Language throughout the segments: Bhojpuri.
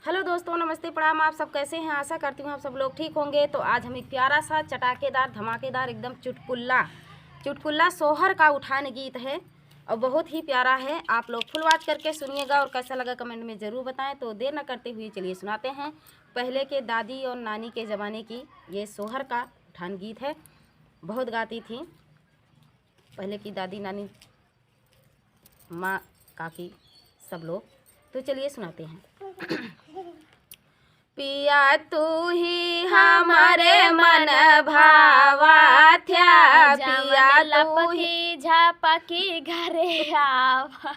हेलो दोस्तों, नमस्ते, प्रणाम। आप सब कैसे हैं? आशा करती हूँ आप सब लोग ठीक होंगे। तो आज हम एक प्यारा सा चटाकेदार धमाकेदार एकदम चुटकुला सोहर का उठान गीत है और बहुत ही प्यारा है। आप लोग फुल वॉच करके सुनिएगा और कैसा लगा कमेंट में ज़रूर बताएं। तो देर न करते हुए चलिए सुनाते हैं। पहले के दादी और नानी के ज़माने की ये सोहर का उठान गीत है। बहुत गाती थी पहले की दादी नानी, माँ, काकी, सब लोग। तो चलिए सुनाते हैं। पिया तू ही हमारे मन भावा थ्या, पिया तू ही झापकी घरे आवा।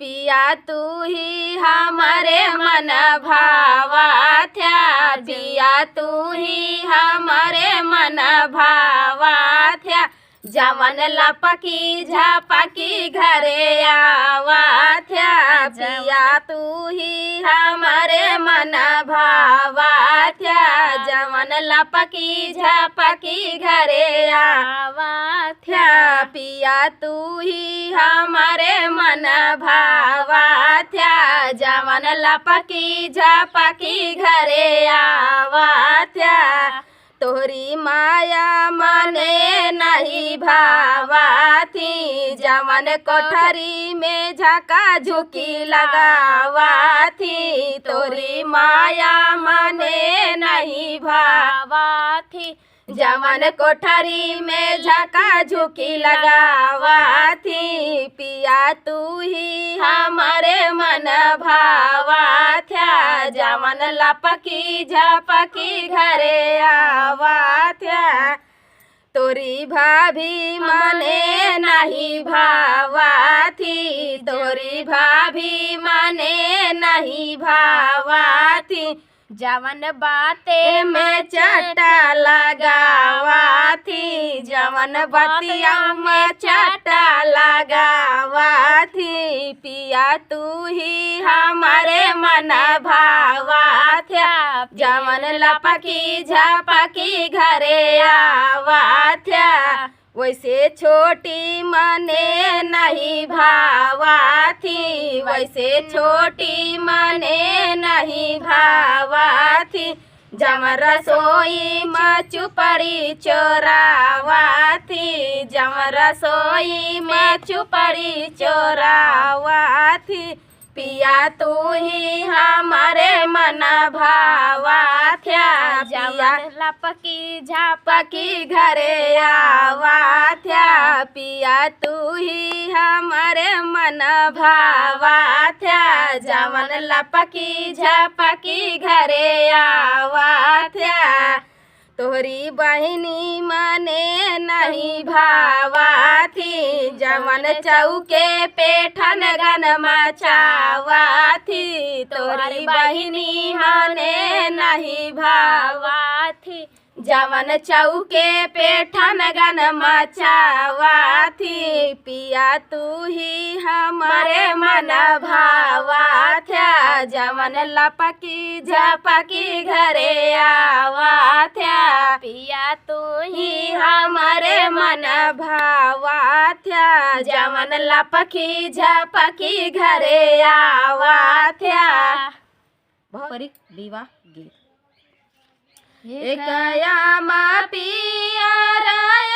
पिया तू ही हमारे मन भावा थ्या, पिया तू ही हमारे मन भावा थ्या, जवन लपकी झापकी घरे आवा थ्या, पिया तू ही हमारे मन भावा थ्या, जवन लपकी झापकी घरे आवा थ्या, पिया तू ही हमारे मन भावा थ्या, जवन लपकी झापकी घरे आवा थ्या, तोहरी माया मने नहीं भावा थी, जवन कोठरी में झका झुकी लगावा थी, तोहरी माया मने नहीं भावा थी, जवन कोठरी में झका झुकी लगावा थी, पिया तू ही हमारे मन भावा थ्या, जवन लपकी झपकी घरे आवा थ्या, तोरी भाभी मने नहीं भावा थी, तोरी भाभी मने नहीं भावा थी, जवन बाते में चटा लगावा थी, जवन बतिया में चटा लगावा थी, पिया तू ही हमारे मन भावा थ्या, जवन लपकी झपकी घरे आवा थ्या, वैसे छोटी मने नहीं भावा थी, वैसे छोटी मने नहीं भावा थी, जम रसोई में चुपड़ी चोरावा थी, जम रसोई में चुपड़ी चोरावा थी, पिया तू ही हमारे मन भावा थ्या, जवन लपकी झापकी घरे आवा थ्या, पिया तू ही हमारे मन भावा थ्या, जवन लपकी झापकी घरे आवा थ्या, तोहरी बहिनी मने नहीं भावा थी, जवन चौके पे ठनगन मचावा थी, तोहरी बहिनी मने नहीं भावा थी, जवन चौके पे ठनगन मचावा थी, पिया तू ही हमारे मन भावा थ्या, जवन लपकी झपकी घरे आवा थ्या, पिया तू ही हमारे मन भावा थ्या, जवन लपकी झपकी घरे आवा थ्या। पारंपरिक विवाह गीत। एकयामा पियर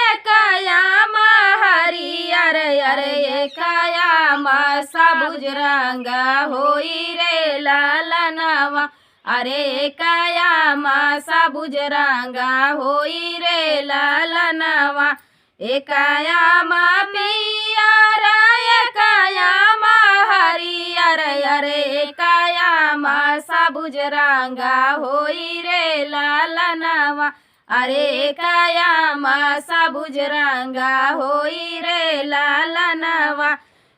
एकयामा हरियर अरे एकयामा सबुज रंग होई रे लालनवा, अरे एकयामा सबुज रंग होई रे लालनवा, एकयामा पियर एकयामा हरियर अरे एकयामा सबुज रंग होई रे लालनवा, अरे एकयामा सबुज रंग होई रे लालनवा,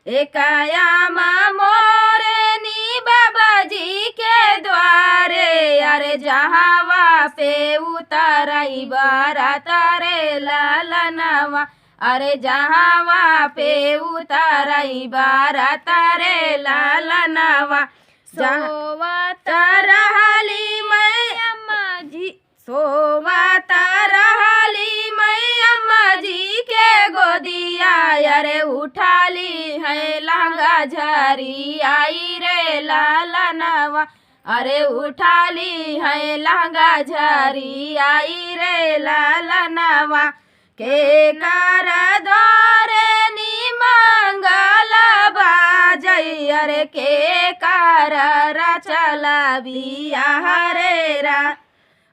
एकयामा मोरनी बाबा जी के द्वारे, अरे जहावा पे उतरई बारात रे लालनवा, अरे जहावा पे उतरई बारात रे लालनवा, सोवत रहली मैया जी, सोवत रहली मैया जी के गोदिया, अरे उठाली है लहंगा झरी आई रे लालनवा, अरे उठाली है लहंगा झरी आई रे लालनवा के कर द्वारे नी मंगल बाजई अरे के कर रचला बियाह रे रा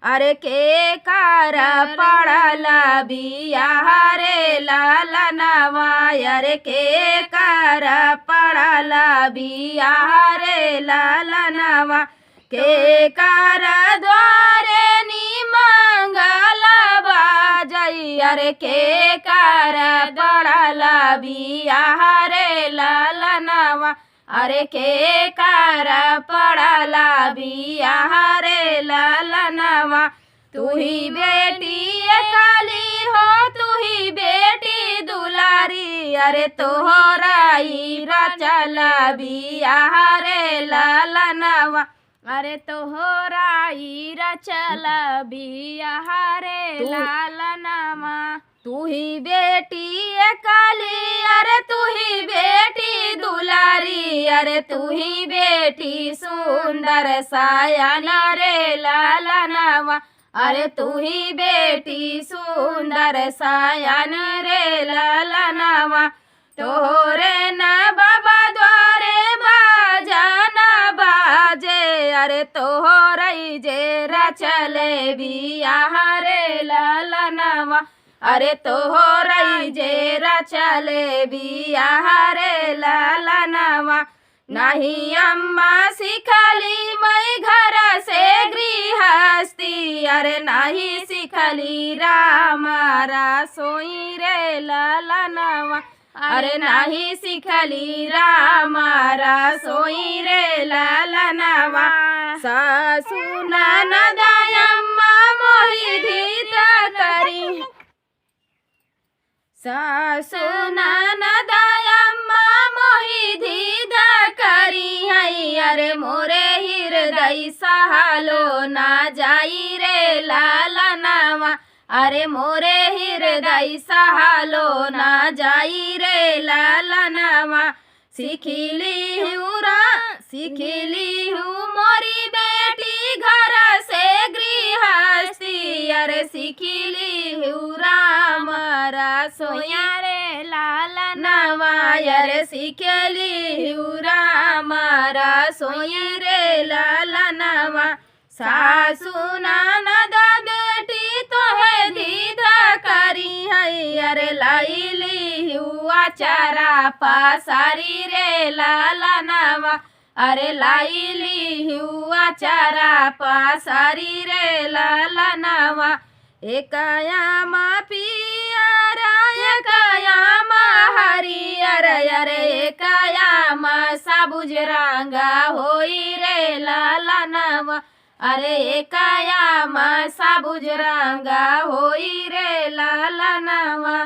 अरे के कर पड़ला बियाह रे लालनवा अरे के कर पड़ला बियाह रे लालनवा के कर द्वारे नी मंगल बाजई अरे के कर पड़ला बियाह रे लालनवा अरे के कर पड़ला बियाह रे लालनवा तू ही बेटी काली हो तू ही बेटी दुलारी अरे तोहराई रचला बियाह रे लालनवा अरे तोहराई रचला बियाह रे लालनवा तू ही बेटी काली अरे तू ही बेटी दुलारी अरे तू ही बेटी सुंदर सायन रे लालनवा अरे तू ही बेटी सुंदर सायन रे लालनवा तोरे न बाबा द्वारे बाजाना बाजे अरे तोहरई जे रचले बियाह रे लालनवा अरे तोहरई जे रचले बियाह रे लालनवा नहीं अम्मा सिखली मैं घर से गृहस्थी अरे नहीं सिखली रामारा सोई रे लालनवा अरे नहीं सिखली रामारा सोई रे लालनवा सासु ननदयम्मा मोहि धीत करी सासु ननदयम्मा मोहि धीत करी है अरे मोरे हृदय सहलो ना जाई रे लालनवा अरे मोरे हृदय सहलो ना जाई रे लालनवा सिखली हूँ मोरी बेटी घर से गृहस्थी अरे सिखली हूँ राम रसोया रे लालनवा अरे सिखली हूँ राम रसोया रे लालनवा सासु ननद बेटी तोहे दीदा करी है अरे लाइली हुआ चारा पासारी रे लालनवा अरे लाइली हुआ चारा पासारी रे लालनवा एकयामा पियरा एकयामा हरियर अरे एकयामा सबुज रंगा होई रे लालनवा अरे एकयामा सबुज रंगा होई रे लालनवा।